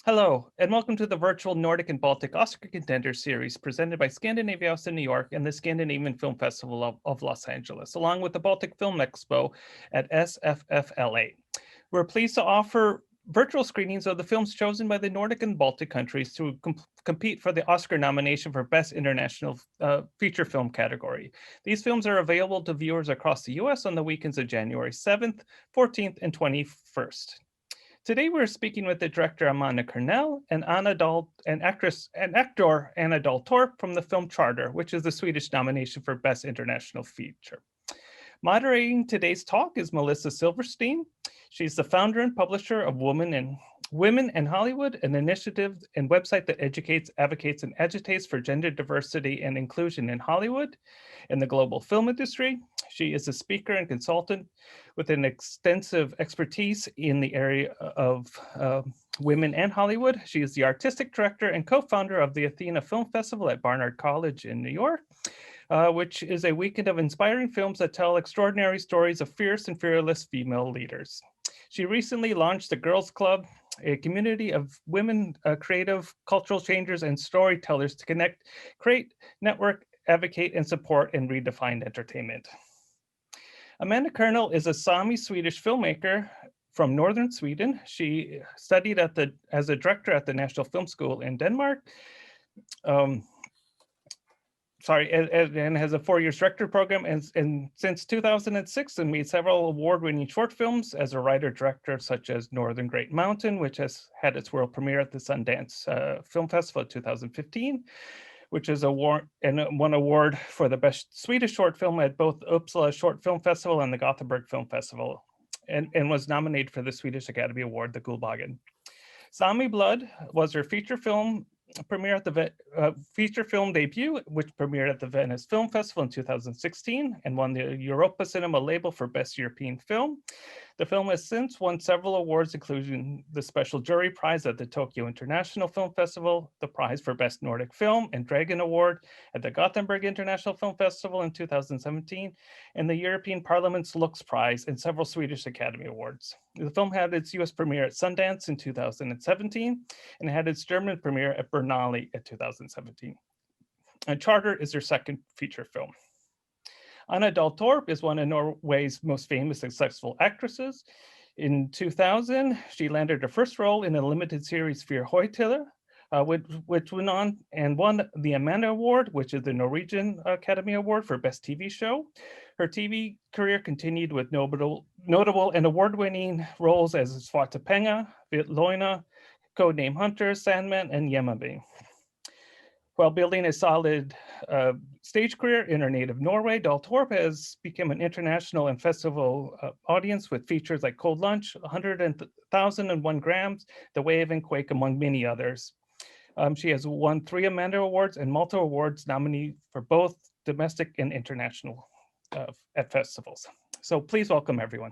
Hello, and welcome to the virtual Nordic and Baltic Oscar Contenders series presented by Scandinavia House in New York and the Scandinavian Film Festival of Los Angeles, along with the Baltic Film Expo at SFFLA. We're pleased to offer virtual screenings of the films chosen by the Nordic and Baltic countries to compete for the Oscar nomination for Best International Feature Film category. These films are available to viewers across the US on the weekends of January 7th, 14th, and 21st. Today, we're speaking with the director Amanda Kernell and actor Anna Dahl Torp from the film Charter, which is the Swedish nomination for Best International Feature. Moderating today's talk is Melissa Silverstein. She's the founder and publisher of Women in Hollywood, an initiative and website that educates, advocates, and agitates for gender diversity and inclusion in Hollywood and the global film industry. She is a speaker and consultant with an extensive expertise in the area of women and Hollywood. She is the artistic director and co-founder of the Athena Film Festival at Barnard College in New York, which is a weekend of inspiring films that tell extraordinary stories of fierce and fearless female leaders. She recently launched the Girls Club, a community of women creative, cultural changers, and storytellers to connect, create, network, advocate, and support and redefine entertainment. Amanda Kernell is a Sami-Swedish filmmaker from northern Sweden. She studied as a director at the National Film School in Denmark. And has a 4-year director program, and since 2006, and made several award-winning short films as a writer-director, such as Northern Great Mountain, which has had its world premiere at the Sundance Film Festival in 2015, which is won award for the best Swedish short film at both Uppsala Short Film Festival and the Gothenburg Film Festival, and was nominated for the Swedish Academy Award, the Guldbaggen. Sami Blood was her feature film premiere at the feature film debut, which premiered at the Venice Film Festival in 2016 and won the Europa Cinema label for Best European Film. The film has since won several awards, including the Special Jury Prize at the Tokyo International Film Festival, the prize for Best Nordic Film and Dragon Award at the Gothenburg International Film Festival in 2017, and the European Parliament's Lux Prize and several Swedish Academy Awards. The film had its US premiere at Sundance in 2017 and had its German premiere at Berlinale in 2017. And Charter is her second feature film. Anna Dahl Torp is one of Norway's most famous and successful actresses. In 2000, she landed her first role in a limited series, Fyr Høytale, which went on and won the Amanda Award, which is the Norwegian Academy Award for Best TV Show. Her TV career continued with notable and award-winning roles as Svarta Penga, Vitloina, Codename Hunter, Sandman, and Yemabe. While building a solid stage career in her native Norway, Daltorp has become an international and festival audience with features like Cold Lunch, 100,001 Grams, The Wave, and Quake, among many others. She has won 3 Amanda Awards and multiple awards nominee for both domestic and international at festivals. So please welcome everyone.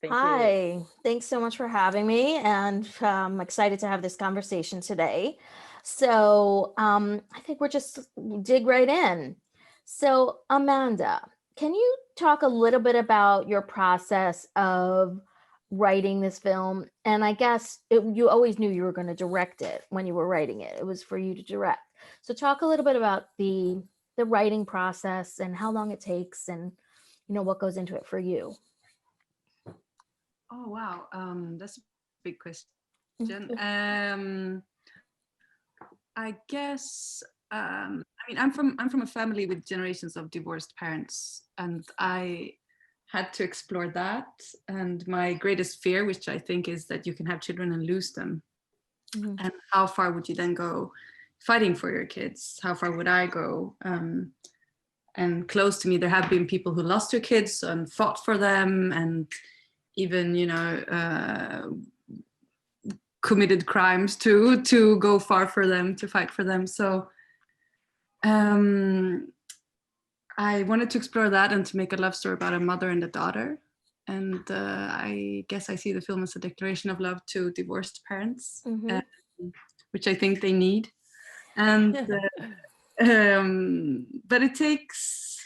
Hi, thanks so much for having me, and I'm excited to have this conversation today. So I think we'll just dig right in. So Amanda, can you talk a little bit about your process of writing this film? And I guess you always knew you were going to direct it when you were writing it. It was for you to direct. So talk a little bit about the writing process and how long it takes, and what goes into it for you. Oh wow, that's a big question. I guess I'm from a family with generations of divorced parents, and I had to explore that. And my greatest fear, which I think is that you can have children and lose them, and how far would you then go fighting for your kids? How far would I go? And close to me, there have been people who lost their kids and fought for them, and even committed crimes to go far for them, to fight for them. So I wanted to explore that and to make a love story about a mother and a daughter. And I guess I see the film as a declaration of love to divorced parents, which I think they need. And but it takes.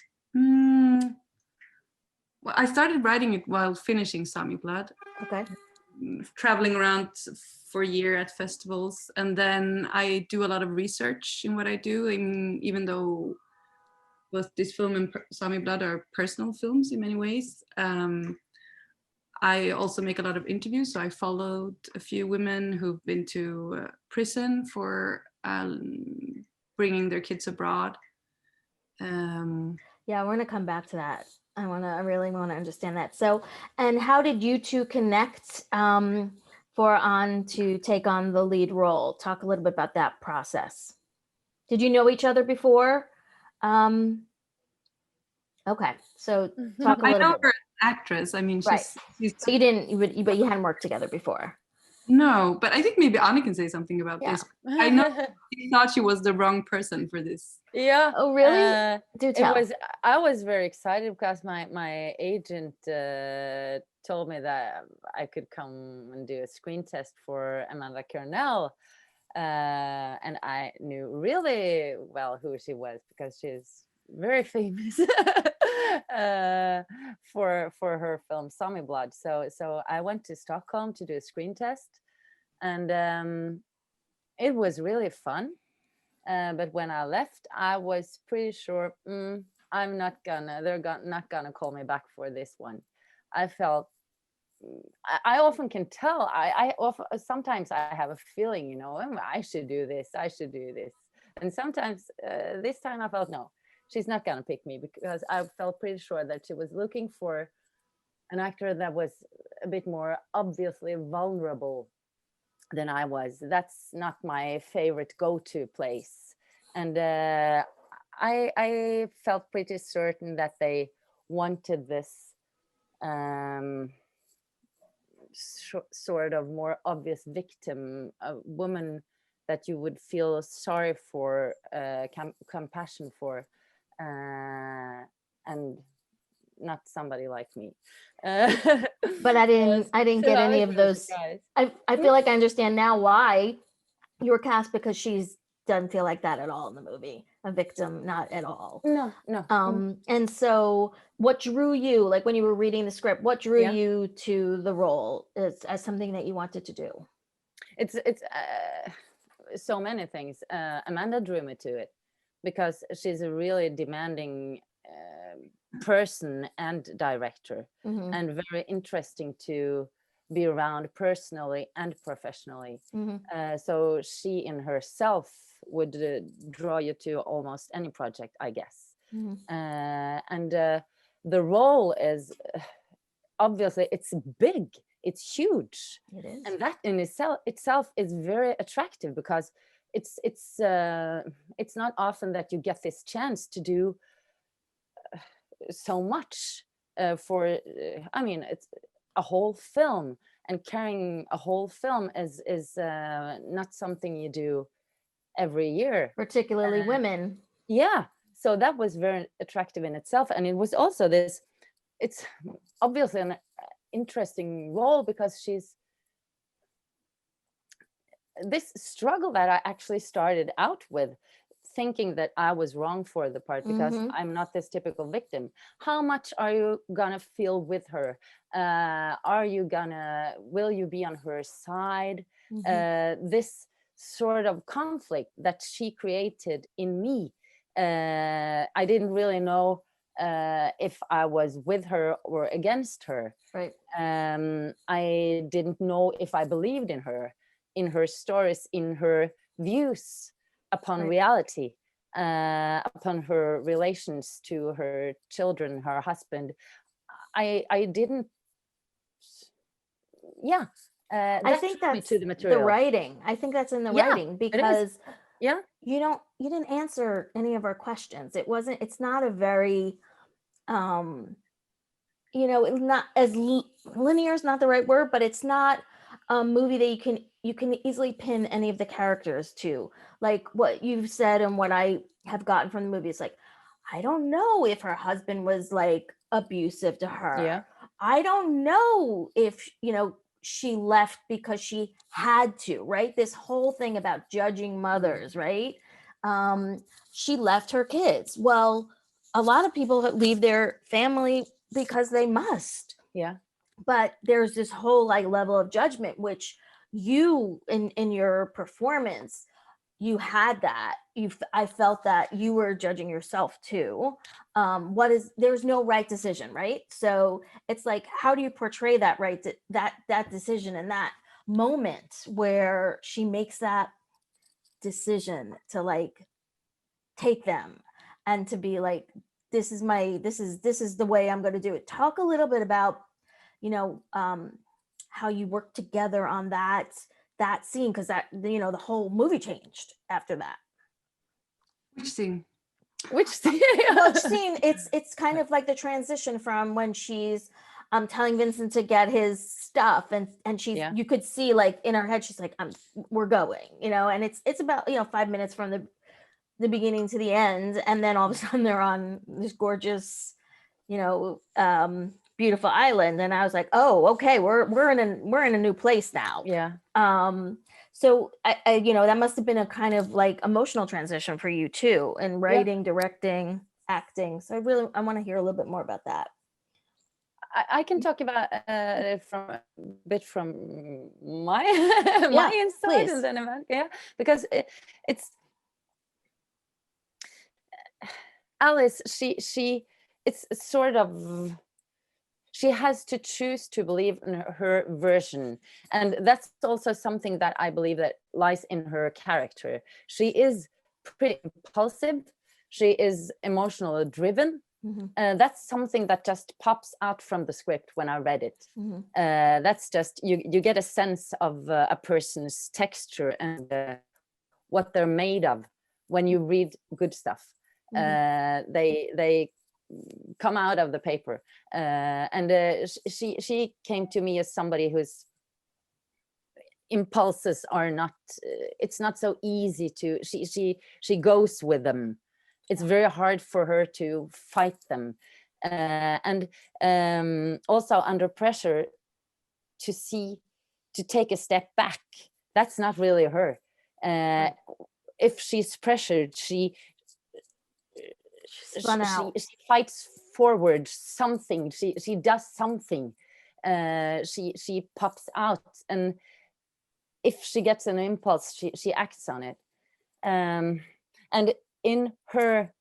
Well, I started writing it while finishing Sami Blood. Okay. traveling around for a year at festivals, and then I do a lot of research in what I do. Even though both this film and Sami Blood are personal films in many ways, I also make a lot of interviews. So I followed a few women who've been to prison for bringing their kids abroad. Yeah, we're gonna come back to that. I really want to understand that. So, and how did you two connect for On to take on the lead role? Talk a little bit about that process. Did you know each other before? Okay, so talk a little bit. I know her as an actress. I mean, right. she's but you didn't, but you hadn't worked together before. No, but I think maybe Anna can say something about this. I know she thought she was the wrong person for this. Yeah. Oh, really? Do tell. I was very excited because my agent told me that I could come and do a screen test for Amanda Kernell. And I knew really well who she was because she's very famous for her film Sami Blood. So I went to Stockholm to do a screen test, and it was really fun. But when I left, I was pretty sure they're not gonna call me back for this one. I felt I often can tell. Sometimes I have a feeling, you know, I should do this, and sometimes this time I felt no, she's not gonna pick me, because I felt pretty sure that she was looking for an actor that was a bit more obviously vulnerable than I was. That's not my favorite go-to place, and I felt pretty certain that they wanted this sort of more obvious victim, a woman that you would feel sorry for, compassion for, and not somebody like me. But I didn't get any of those. I feel like I understand now why you were cast, because she's doesn't feel like that at all in the movie. A victim, not at all. No. And so what drew you, like when you were reading the script, what drew you to the role as something that you wanted to do? It's so many things. Amanda drew me to it because she's a really demanding person and director, and very interesting to be around personally and professionally. So she in herself would draw you to almost any project, I guess. And the role is obviously, it's big, it's huge. It is. And that in itself is very attractive, because it's not often that you get this chance to do so much for I mean, it's a whole film, and carrying a whole film is not something you do every year, particularly women. Yeah, so that was very attractive in itself. And it was also this, it's obviously an interesting role, because she's this struggle that I actually started out with, thinking that I was wrong for the part because I'm not this typical victim. How much are you gonna feel with her? Will you be on her side? This sort of conflict that she created in me. I didn't really know if I was with her or against her. Right. I didn't know if I believed in her stories, in her views upon reality, upon her relations to her children, her husband. I didn't. I think that's to the material. The writing. I think that's in the writing, because you didn't answer any of our questions. It's not a very it's not as linear is not the right word, but it's not a movie that you can easily pin any of the characters to. Like what you've said and what I have gotten from the movie is like, I don't know if her husband was like abusive to her. Yeah. I don't know if, she left because she had to, right? This whole thing about judging mothers, right? She left her kids. Well, a lot of people leave their family because they must. Yeah. but there's this whole like level of judgment, which you in your performance, you had that. I felt that you were judging yourself too. There's no right decision, right? So it's like, how do you portray that that decision in that moment where she makes that decision to like take them and to be like, this is the way I'm going to do it. Talk a little bit about, how you work together on that scene, because that, the whole movie changed after that. Which scene? Which scene? It's kind of like the transition from when she's telling Vincent to get his stuff, and she's, you could see like in her head, she's like, we're going, and it's about 5 minutes from the beginning to the end, and then all of a sudden they're on this gorgeous, beautiful island, and I was like, oh, okay, we're in a new place now. So I that must have been a kind of like emotional transition for you too, in writing, directing, acting. So I want to hear a little bit more about that. I can talk about from my my inside, and then because it's Alice. It's sort of, she has to choose to believe in her version, and that's also something that I believe that lies in her character. She is pretty impulsive. She is emotionally driven. That's something that just pops out from the script when I read it. That's just, you get a sense of a person's texture and what they're made of when you read good stuff. They come out of the paper, and she came to me as somebody whose impulses are not, it's not so easy to, she goes with them. It's very hard for her to fight them, and also under pressure to take a step back. That's not really her. If she's pressured, she fights forward something. She does something. She pops out, and if she gets an impulse, she acts on it. And in her,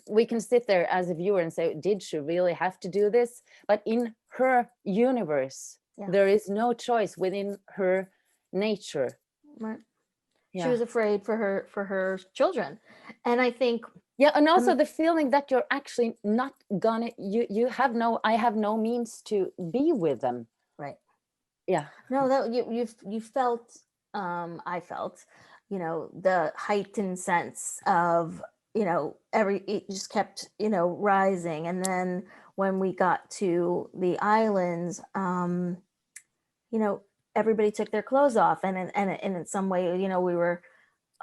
we can sit there as a viewer and say, did she really have to do this? But in her universe, there is no choice within her nature. Right. She was afraid for her children, and I think and also the feeling that you're actually not gonna, I have no means to be with them. Right. No, that you felt, I felt, the heightened sense of, it just kept, rising. And then when we got to the islands, everybody took their clothes off, and in some way, we were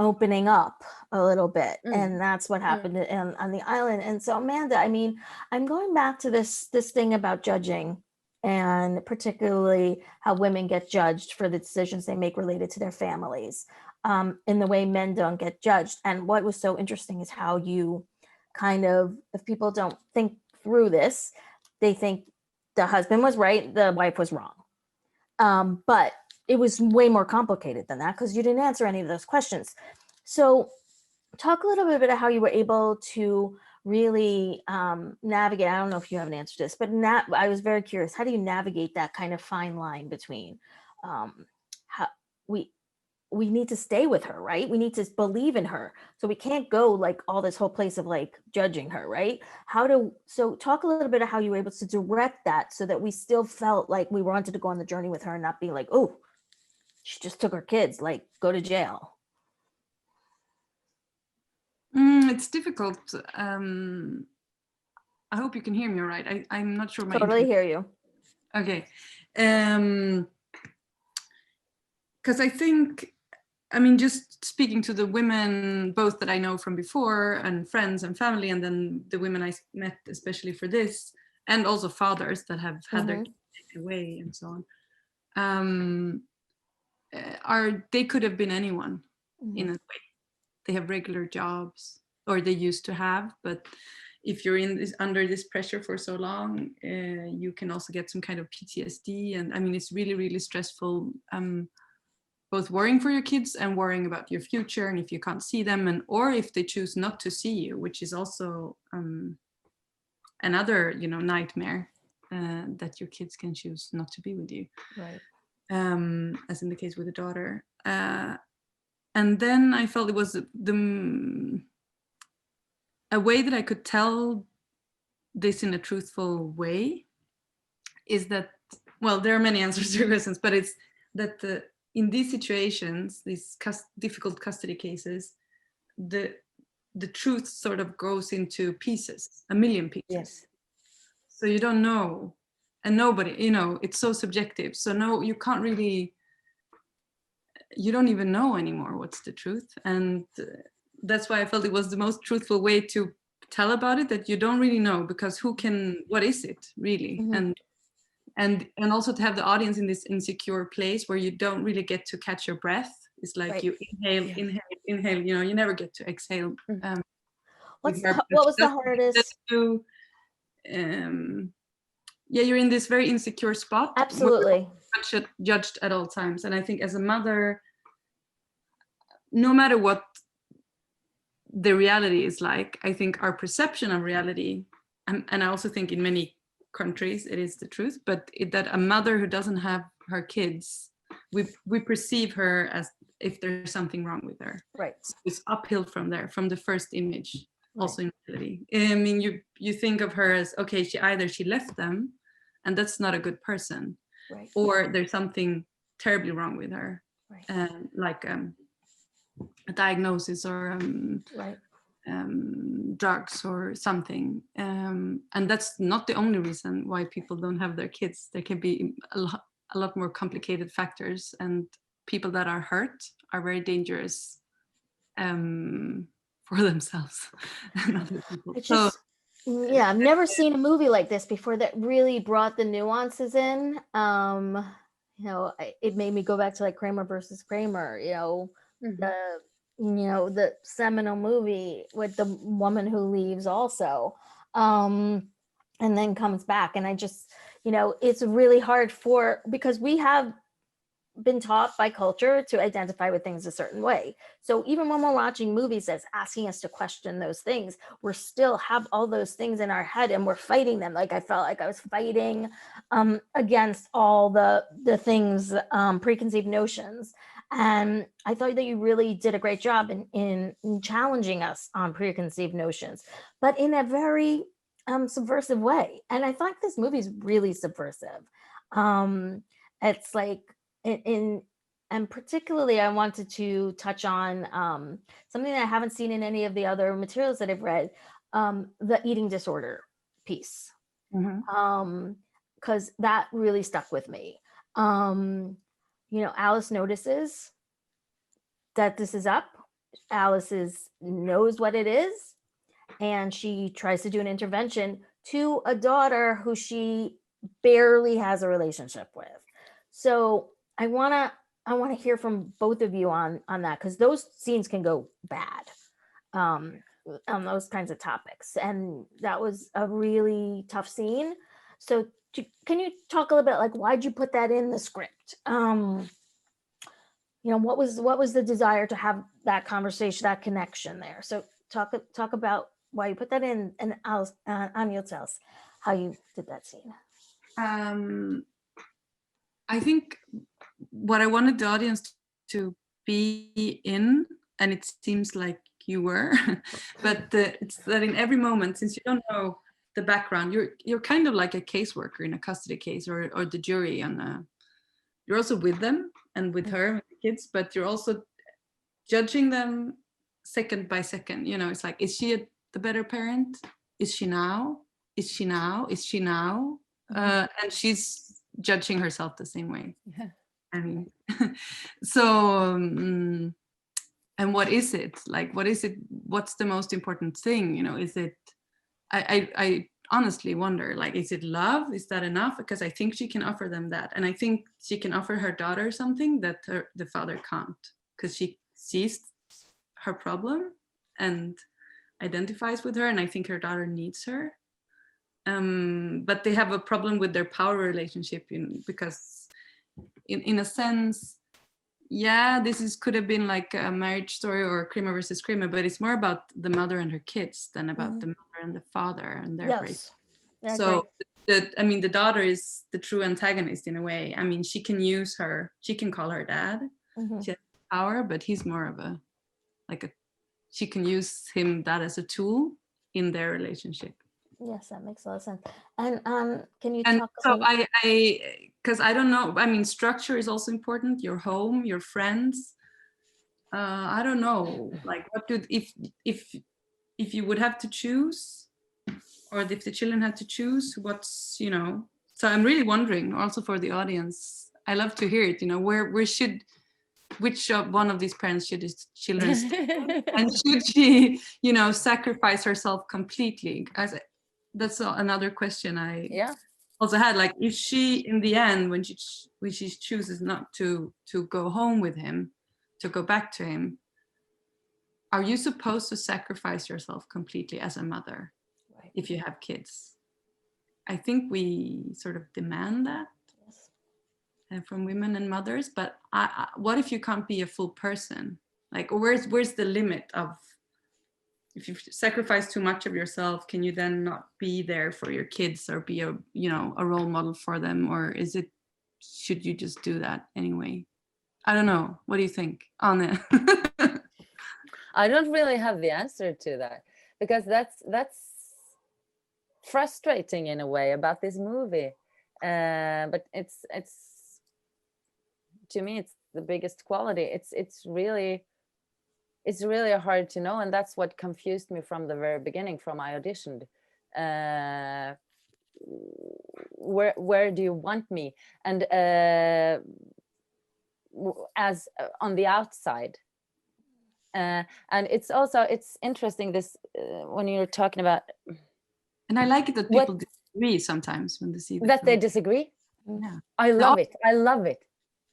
opening up a little bit, and that's what happened on the island. And so, Amanda, I mean, I'm going back to this thing about judging, and particularly how women get judged for the decisions they make related to their families, in the way men don't get judged. And what was so interesting is how you kind of, if people don't think through this, they think the husband was right, the wife was wrong. But it was way more complicated than that, because you didn't answer any of those questions. So talk a little bit about how you were able to really navigate. I don't know if you have an answer to this, but I was very curious. How do you navigate that kind of fine line between how we need to stay with her, right? We need to believe in her. So we can't go like all this whole place of like judging her, right? So talk a little bit of how you were able to direct that so that we still felt like we wanted to go on the journey with her and not being like, oh, she just took her kids, like go to jail. It's difficult. I hope you can hear me all right. I'm not sure. Totally hear you. Okay. Because I think, I mean, just speaking to the women, both that I know from before and friends and family, and then the women I met, especially for this, and also fathers that have had their kids taken away and so on, they could have been anyone in a way. They have regular jobs, or they used to have, but if you're under this pressure for so long, you can also get some kind of PTSD. And I mean, it's really, really stressful, both worrying for your kids and worrying about your future, and if you can't see them, and or if they choose not to see you, which is also another, you know, nightmare, that your kids can choose not to be with you. Right. As in the case with the daughter. And then I felt it was a way that I could tell this in a truthful way is that, well, there are many answers to your questions, but it's that in these situations, these difficult custody cases, the truth sort of goes into pieces, a million pieces. Yes. So you don't know, and nobody, you know, it's so subjective. So no, you can't really, you don't even know anymore what's the truth. And that's why I felt it was the most truthful way to tell about it, that you don't really know, because what is it really? Mm-hmm. And also to have the audience in this insecure place where you don't really get to catch your breath. It's like Right. you inhale, you know, you never get to exhale. What was the hardest? Yeah, you're in this very insecure spot. Absolutely. Judged at all times. And I think as a mother, no matter what the reality is like, I think our perception of reality, and I also think in many countries it is the truth, but that a mother who doesn't have her kids, we perceive her as if there's something wrong with her. Right. So it's uphill from there, from the first image. Right. Also in reality, I mean, you think of her as, okay, she left them, and that's not a good person, Right. or there's something terribly wrong with her, Right. like a diagnosis or Right. drugs or something, and that's not the only reason why people don't have their kids. There can be a lot more complicated factors, and people that are hurt are very dangerous for themselves and other people. Yeah, I've never seen a movie like this before that really brought the nuances in. You know, it made me go back to like Kramer versus Kramer, you know, the seminal movie with the woman who leaves also, and then comes back. And I just, you know, it's really hard because we have been taught by culture to identify with things a certain way. So even when we're watching movies that's asking us to question those things, we're still have all those things in our head and we're fighting them. Like I felt like I was fighting against all the things, preconceived notions. And I thought that you really did a great job in challenging us on preconceived notions, but in a very subversive way. And I thought this movie is really subversive. It's like, and particularly I wanted to touch on something that I haven't seen in any of the other materials that I've read, the eating disorder piece, because that really stuck with me. You know, Alice notices that this is up. Alice knows what it is, and she tries to do an intervention to a daughter who she barely has a relationship with. So I want to hear from both of you on that, because those scenes can go bad on those kinds of topics, and that was a really tough scene. So can you talk a little bit, like, why'd you put that in the script? You know, what was the desire to have that conversation, that connection there? So talk about why you put that in, and Anya, tell us how you did that scene. I think what I wanted the audience to be in, and it seems like you were, but it's that in every moment, since you don't know the background, you're kind of like a caseworker in a custody case, or the jury, and you're also with them and with her, with the kids, but you're also judging them second by second. You know, it's like, is she the better parent? Is she now? Is she now? Is she now? And she's judging herself the same way. Yeah. I mean, so, and what is it? Like, what is it? What's the most important thing? You know, is it, I honestly wonder, like, is it love? Is that enough? Because I think she can offer them that. And I think she can offer her daughter something that the father can't, because she sees her problem and identifies with her, and I think her daughter needs her. But they have a problem with their power relationship because in a sense, yeah, could have been like a marriage story or Kramer versus Kramer, but it's more about the mother and her kids than about the mother and the father and their Yes. Yeah, so the daughter is the true antagonist in a way. I mean, she can call her dad. She has power, but he's more of she can use that as a tool in their relationship. Yes, that makes a lot of sense. And can you and talk so about... because I don't know, I mean, structure is also important. Your home, your friends. I don't know, like if you would have to choose, or if the children had to choose, what's, so I'm really wondering also for the audience, I love to hear it, which one of these parents should his children stay? And should she, sacrifice herself completely? That's another question I also had. Like, if she, in the end, when she chooses not to go home with him, to go back to him, are you supposed to sacrifice yourself completely as a mother if you have kids? I think we sort of demand that from women and mothers, but what if you can't be a full person? Like, where's the limit of, if you sacrifice too much of yourself, can you then not be there for your kids or be a role model for them? Or should you just do that anyway? I don't know. What do you think, Ane? I don't really have the answer to that, because that's frustrating in a way about this movie. But it's to me, it's the biggest quality. It's really hard to know, and that's what confused me from the very beginning, from I auditioned. Where do you want me? And as on the outside. And it's interesting this when you're talking about, and I like it that people disagree sometimes when they see that they disagree. Yeah, I love it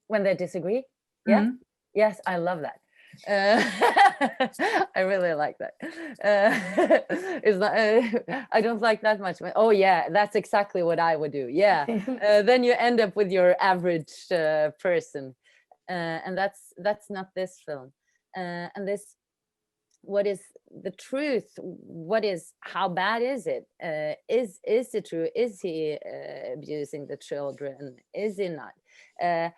when they disagree. Yeah. Yes, I love that. I really like that. It's not, I don't like that much. Oh yeah, that's exactly what I would do. Yeah. Then you end up with your average person, and that's not this film. And this, what is the truth? How bad is it? Is it true? Is he abusing the children? Is he not?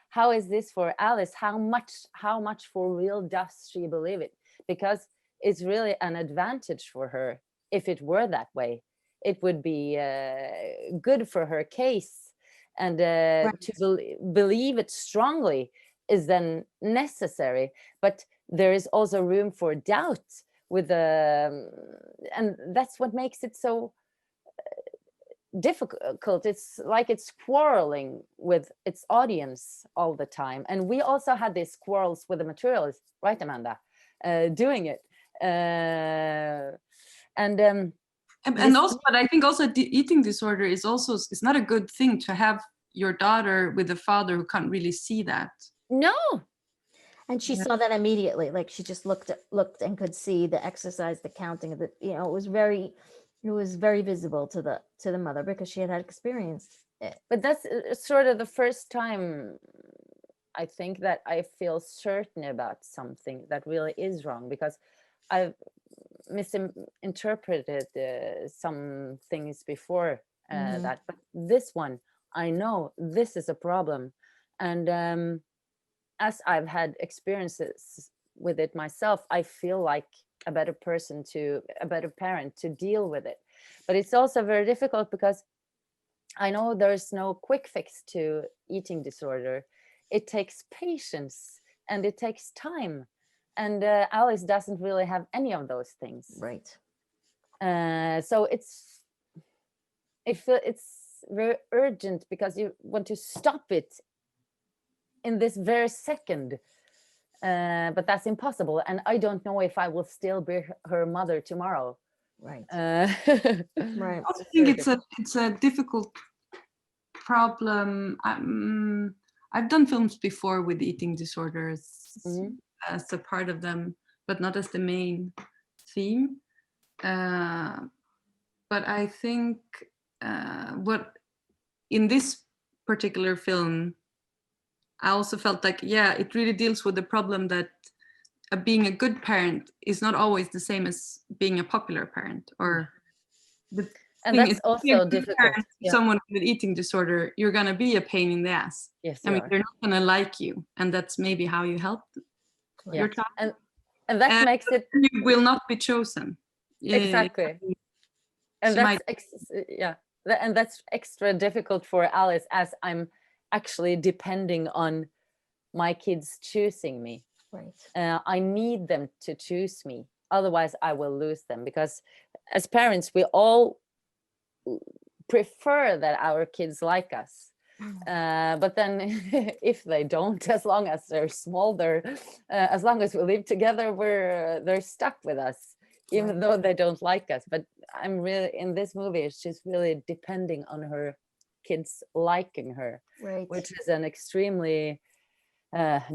How is this for Alice? How much for real does she believe it? Because it's really an advantage for her. If it were that way, it would be good for her case, and to believe it strongly is then necessary. But there is also room for doubt with and that's what makes it so difficult. It's like it's quarreling with its audience all the time. And we also had these quarrels with the materials, right, Amanda? Doing it. And also, but I think also the eating disorder is also, it's not a good thing to have your daughter with a father who can't really see that. No. And she saw that immediately. Like, she just looked and could see the exercise, the counting of the, it was very visible to the mother, because she had experienced it. But that's sort of the first time I think that I feel certain about something that really is wrong, because I've misinterpreted some things before that. But this one, I know this is a problem. And as I've had experiences with it myself, I feel like a better parent to deal with it. But it's also very difficult, because I know there's no quick fix to eating disorder. It takes patience and it takes time. And Alice doesn't really have any of those things. Right. So it's very urgent, because you want to stop it in this very second, but that's impossible. And I don't know if I will still be her mother tomorrow. Right. Right. I think it's a difficult problem. I've done films before with eating disorders as a part of them, but not as the main theme. but I think what in this particular film, I also felt like, yeah, it really deals with the problem that being a good parent is not always the same as being a popular parent. Or the And thing that's is, being a also good difficult. parent to Yeah. someone with an eating disorder, you're gonna be a pain in the ass. Yes, I mean, they're not gonna like you, and that's maybe how you help your child. And that makes it, you will not be chosen. exactly. And that's and that's extra difficult for Alice, as I'm actually depending on my kids choosing me. Right. I need them to choose me, otherwise I will lose them, because as parents we all prefer that our kids like us. But then if they don't, as long as they're small, they're as long as we live together, they're stuck with us, even though they don't like us. But I'm really, in this movie, she's really depending on her kids liking her, which is an extremely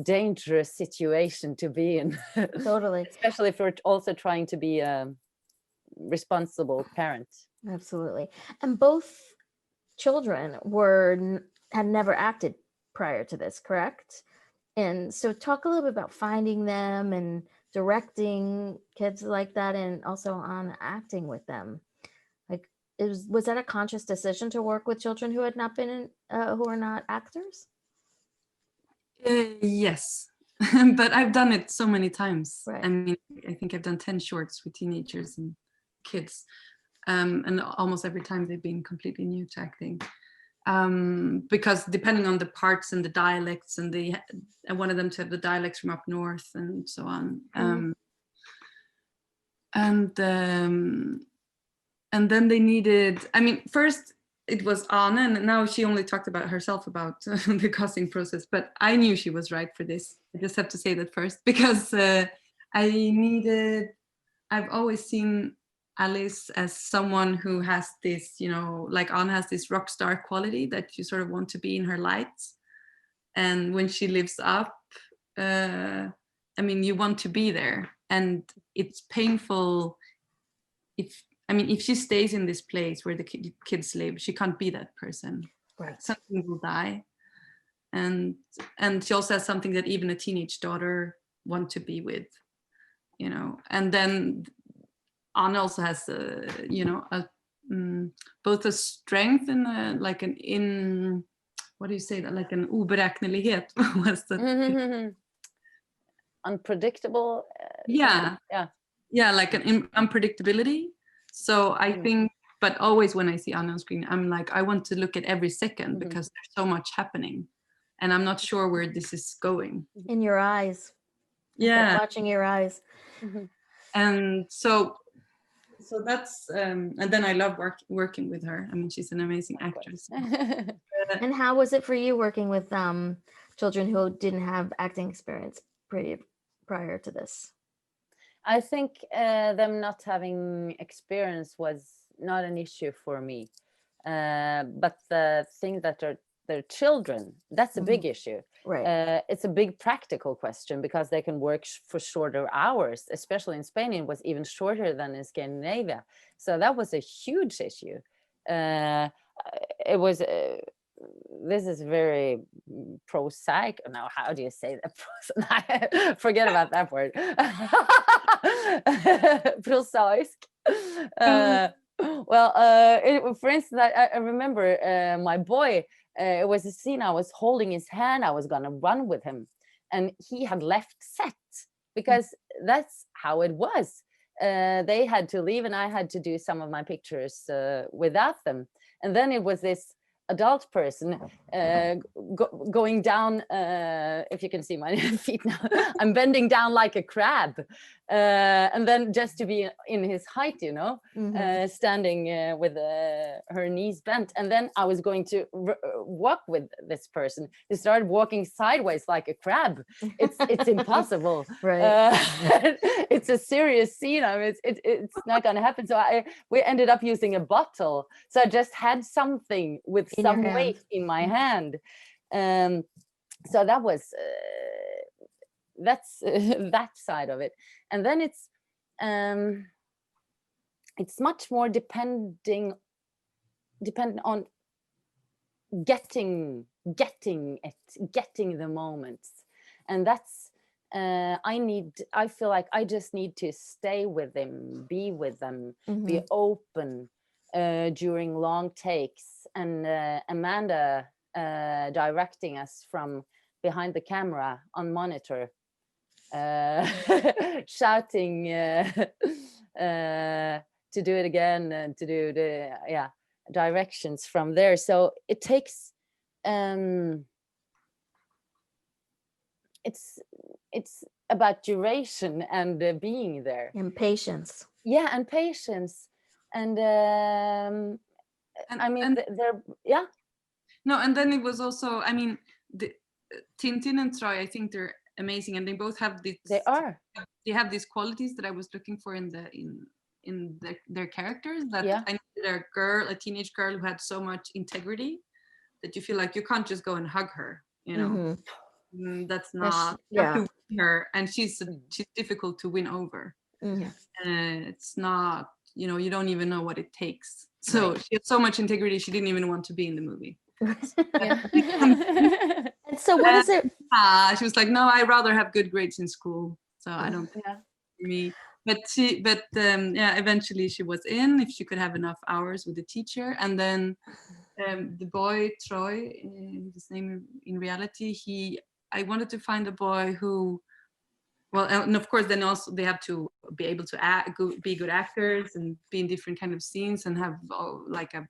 dangerous situation to be in. Totally. Especially if you're also trying to be a responsible parent. Absolutely. And both children had never acted prior to this, correct? And so talk a little bit about finding them and directing kids like that, and also on acting with them. Like, was that a conscious decision to work with children who had not been who are not actors? Yes, but I've done it so many times. Right. I mean, I think I've done 10 shorts with teenagers and kids, and almost every time they've been completely new to acting. Because depending on the parts and the dialects, and I wanted them to have the dialects from up north and so on. And then they needed, I mean, first it was Anna, and now she only talked about herself about the casting process, but I knew she was right for this. I just have to say that first, because I've always seen Alice as someone who has this, you know, like Anna has this rock star quality that you sort of want to be in her light. And when she lives up, I mean, you want to be there. And it's painful if she stays in this place where the kids live, she can't be that person. Right. Something will die. And she also has something that even a teenage daughter want to be with, you know. And then Anna also has both a strength and like an what do you say that, like an oberäknelighet. What's that? Unpredictable. Yeah, like an unpredictability. So I think, but always when I see Anna on screen, I'm like, I want to look at every second because there's so much happening, and I'm not sure where this is going. In your eyes. Yeah, watching your eyes. And so that's and then I love working with her. I mean, she's an amazing actress. And how was it for you working with children who didn't have acting experience prior to this? I think them not having experience was not an issue for me, but the thing that they're children, that's a big issue. Right. It's a big practical question, because they can work for shorter hours, especially in Spain. It was even shorter than in Scandinavia, so that was a huge issue. It was this is very prosaic. No, how do you say that? Forget about that word. Prosaic. For instance, I remember my boy, it was a scene I was holding his hand, I was gonna run with him, and he had left set, because that's how it was. They had to leave and I had to do some of my pictures without them. And then it was this adult person going down, if you can see my feet now, I'm bending down like a crab, and then just to be in his height, you know, standing with her knees bent. And then I was going to walk with this person who started walking sideways like a crab. It's impossible. Right. It's a serious scene. I mean, it's not going to happen. So we ended up using a bottle. So I just had something with some weight in my hand. So that was that's that side of it. And then it's it's much more dependent on getting the moments, and that's I feel like I just need to stay with them, be with them, be open during long takes, and Amanda directing us from behind the camera on monitor, shouting to do it again and to do the directions from there. So it takes it's about duration and being there, and patience. And patience, and I mean, they're no, and then it was also, I mean, the Tintin and Troy, I think they're amazing, and they both have this, they have these qualities that I was looking for in their characters, that I needed a teenage girl who had so much integrity that you feel like you can't just go and hug her, you know. That's not, you have to win her, and she's difficult to win over. It's not, you know, you don't even know what it takes. So she had so much integrity, she didn't even want to be in the movie. And so what is it? She was like, no, I'd rather have good grades in school, so I don't me. But eventually she was in, if she could have enough hours with the teacher. And then the boy Troy, his name in reality, I wanted to find a boy who, well, and of course then also they have to be able to act, be good actors and be in different kind of scenes and have like a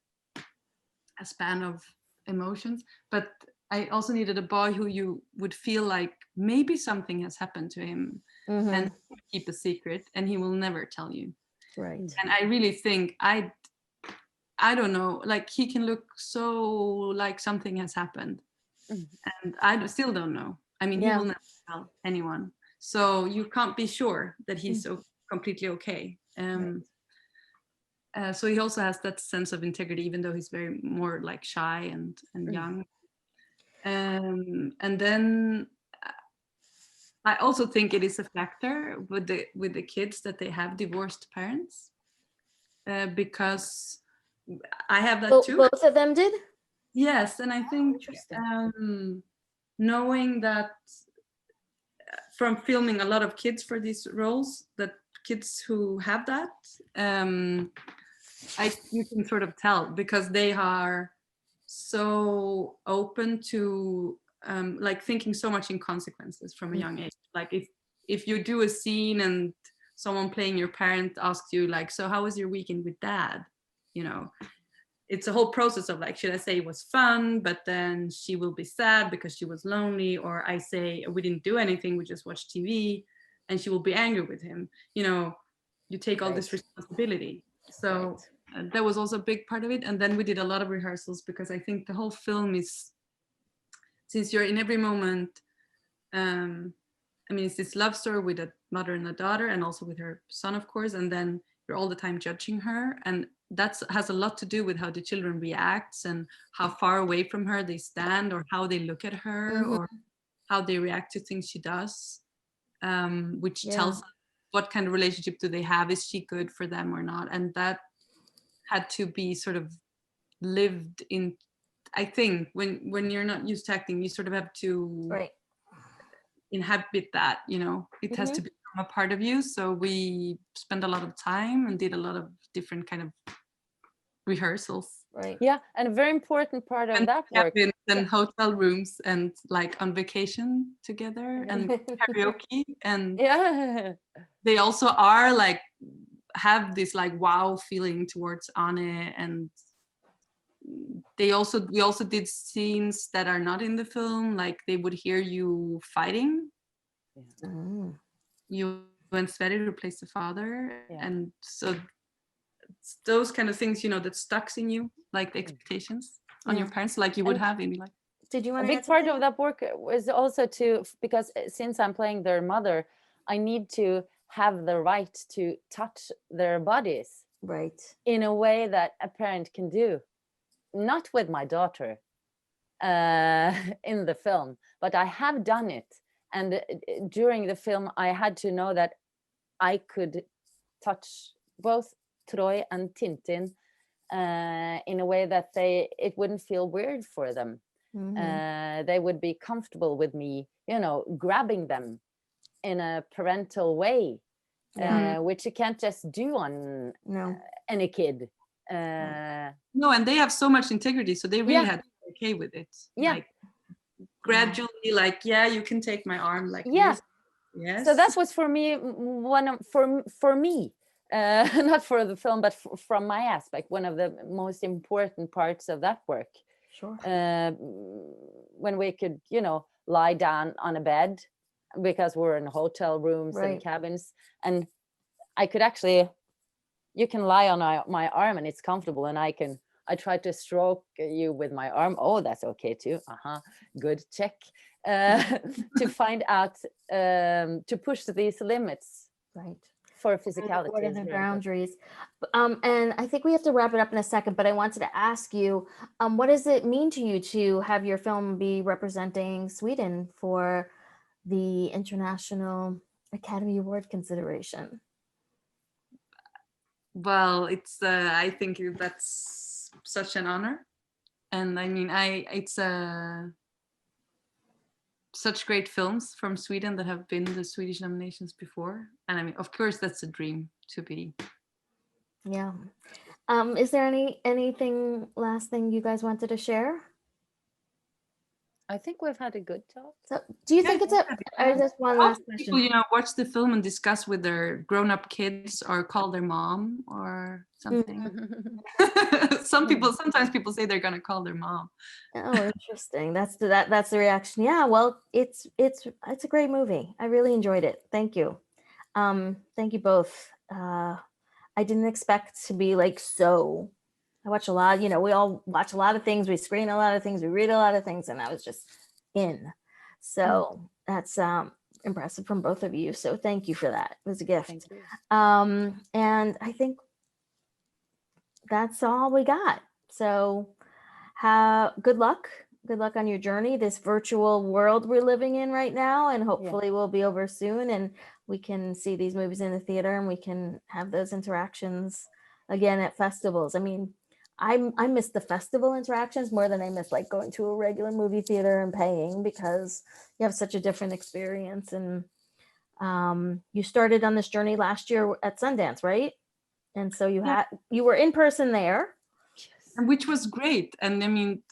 span of emotions. But I also needed a boy who you would feel like maybe something has happened to him and keep a secret, and he will never tell you. Right. And I really think I don't know, like he can look so like something has happened, and I still don't know. I mean, he will never tell anyone, so you can't be sure that he's so completely okay. So he also has that sense of integrity, even though he's very more like shy and young. And then I also think it is a factor with the kids that they have divorced parents, because I have that too. Both of them did? Yes, and I think knowing that from filming a lot of kids for these roles, that kids who have that, you can sort of tell, because they are so open to like thinking so much in consequences from a young age. Like if you do a scene and someone playing your parent asks you like, so how was your weekend with dad? You know, it's a whole process of like, should I say it was fun, but then she will be sad because she was lonely, or I say we didn't do anything, we just watched TV, and she will be angry with him. You know, you take all this responsibility. So that was also a big part of it. And then we did a lot of rehearsals, because I think the whole film is, since you're in every moment, I mean, it's this love story with a mother and a daughter, and also with her son, of course, and then you're all the time judging her, and that has a lot to do with how the children react and how far away from her they stand, or how they look at her, or how they react to things she does, which tells us what kind of relationship do they have, is she good for them or not. And that had to be sort of lived in. I think when you're not used to acting, you sort of have to inhabit that, you know, it has to become a part of you. So we spent a lot of time and did a lot of different kind of rehearsals. Right. Yeah, and a very important part of that work. And hotel rooms and like on vacation together and karaoke, and they also are like have this like wow feeling towards Ane, and we also did scenes that are not in the film, like they would hear you fighting. You and Sverre replaced the father, and so those kind of things, you know, that stuck in you, like the expectations on your parents, like you would have in like. Did you want a big part of that work was also because since I'm playing their mother, I need to have the right to touch their bodies, right, in a way that a parent can do. Not with my daughter in the film, but I have done it. And during the film, I had to know that I could touch both Troy and Tintin in a way that it wouldn't feel weird for them. They would be comfortable with me, you know, grabbing them in a parental way, which you can't just do on any kid. No, and they have so much integrity, so they really had to be okay with it. Like, gradually, like, yeah, you can take my arm, like, this. Yes. So that was for me for me, not for the film, but from my aspect, one of the most important parts of that work. Sure. When we could, you know, lie down on a bed because we're in hotel rooms and cabins, and I could actually, you can lie on my arm and it's comfortable, and I try to stroke you with my arm. Oh, that's okay too. Good, check. To find out, to push these limits, for physicality and boundaries. And I think we have to wrap it up in a second, but I wanted to ask you, what does it mean to you to have your film be representing Sweden for the International Academy Award consideration? Well, it's I think that's such an honor, and I mean, it's such great films from Sweden that have been the Swedish nominations before, and I mean, of course, that's a dream to be. Yeah. Is there anything last thing you guys wanted to share? I think we've had a good talk. So, do you think it's just one last question? People, you know, watch the film and discuss with their grown-up kids, or call their mom or something. Sometimes people say they're gonna call their mom. Oh, interesting. That's the reaction. Yeah. Well, it's a great movie. I really enjoyed it. Thank you. Thank you both. I didn't expect to be like so. I watch a lot, you know, we all watch a lot of things, we screen a lot of things, we read a lot of things, and I was just in. So that's impressive from both of you. So thank you for that. It was a gift. Thank you. And I think that's all we got. So good luck. Good luck on your journey, this virtual world we're living in right now, and hopefully we'll be over soon and we can see these movies in the theater and we can have those interactions again at festivals. I mean, I miss the festival interactions more than I miss like going to a regular movie theater and paying, because you have such a different experience. And you started on this journey last year at Sundance, right? And so you were in person there, which was great. And I mean,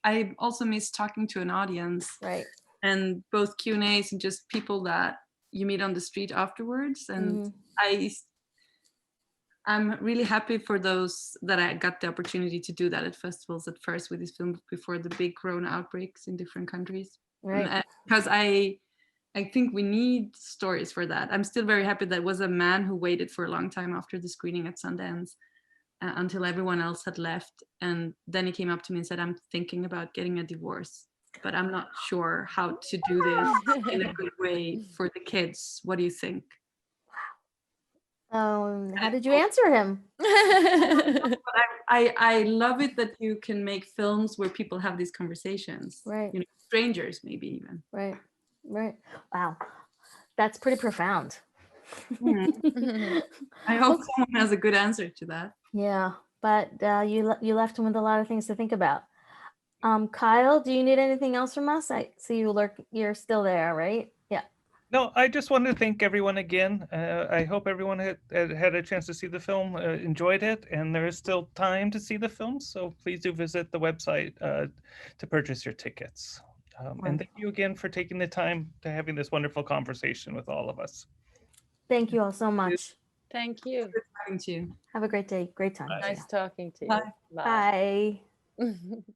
I also miss talking to an audience, right? And both Q&As and just people that you meet on the street afterwards. And I'm really happy for those that I got the opportunity to do that at festivals at first with this film before the big corona outbreaks in different countries. Right. Because I think we need stories for that. I'm still very happy that it was a man who waited for a long time after the screening at Sundance until everyone else had left. And then he came up to me and said, I'm thinking about getting a divorce, but I'm not sure how to do this in a good way for the kids. What do you think? How did you answer him? I love it that you can make films where people have these conversations, right? You know, strangers maybe even. Right. Wow, that's pretty profound. I hope someone has a good answer to that. Yeah, but you left him with a lot of things to think about. Kyle, do you need anything else from us? I see you're still there, right? Yeah. No, I just wanted to thank everyone again. I hope everyone had a chance to see the film, enjoyed it, and there is still time to see the film. So please do visit the website to purchase your tickets. And thank you again for taking the time to having this wonderful conversation with all of us. Thank you all so much. Thank you. Good talking to you. Have a great day. Great time. Nice talking to you. Bye. Bye. Bye.